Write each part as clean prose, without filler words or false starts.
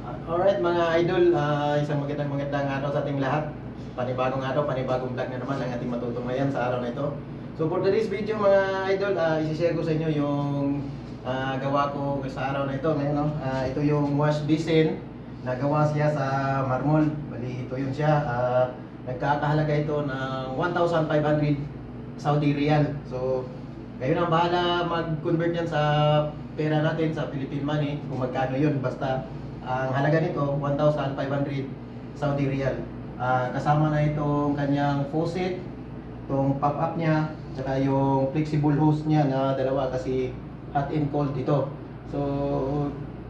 Alright mga idol, isang magandang araw sa ating lahat. Panibagong araw, panibagong vlog na naman ang ating matutunghayan sa araw na ito. So for today's video mga idol, isi-share ko sa inyo yung gawa ko sa araw na ito. Ngayon, no? Ito yung wash basin na gawa siya sa marmol. Bali ito yun siya. Nagkakahalaga ito ng 1,500 Saudi Riyal. So kayo na ang bahala mag-convert yan sa pera natin sa Philippine money kung magkano yun. Basta ang halaga nito 1,500 Saudi Riyal. Kasama na itong kanyang faucet, itong pop-up niya, saka yung flexible hose niya na dalawa kasi hot and cold ito. So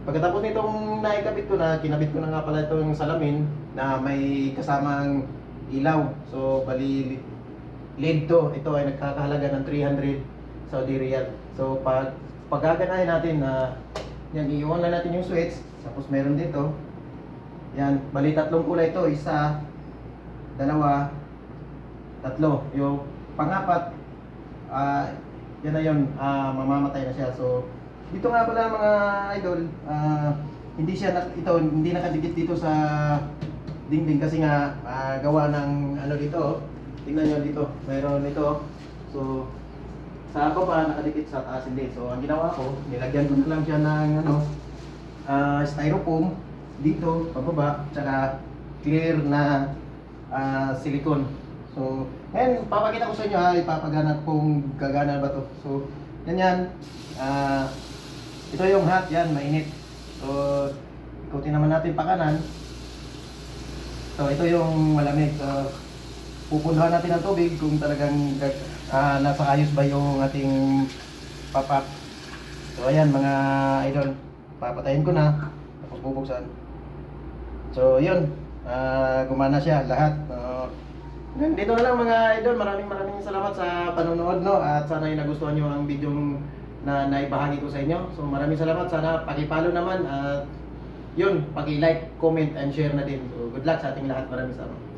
pagkatapos nitong naikabit ko na, kinabit ko na nga pala itong salamin na may kasamang ilaw. So bali LED to. Ito ay nagkakahalaga ng 300 Saudi Riyal. So pagkaganahin natin na yan, i-on lang natin yung switch. Tapos meron dito. Yan, bali tatlong kulay ito. Isa, dalawa, tatlo. Yung pangapat, yan na yun, mamamatay na siya. So dito nga pala mga idol, hindi nakadikit dito sa dingding kasi nga gawa ng ano dito. Tingnan nyo dito, mayroon ito. So sa baba nakadikit, sa taas hindi. So ang ginawa ko, nilagyan ko na lang siya ng styrofoam dito pababa, tsaka clear na silicone. So ngayon papakita ko sa inyo, ipapagana kung gagana ba to. So ganyan, ito yung hot, yan mainit. So ikutin naman natin pa kanan. So ito yung malamig. So pupunduhan natin ng tubig kung talagang nasa ayos ba yung ating pop-up. So ayan mga idol, papatayin ko na tapos bubuksan. So yun, gumana siya lahat. Dito na lang mga idol, maraming salamat sa panonood, no? At sana yung nagustuhan nyo ang video na naibahagi ko sa inyo. So maraming salamat, sana paki-follow naman at yun, paki-like, comment and share na din. So good luck sa ating lahat, maraming salamat.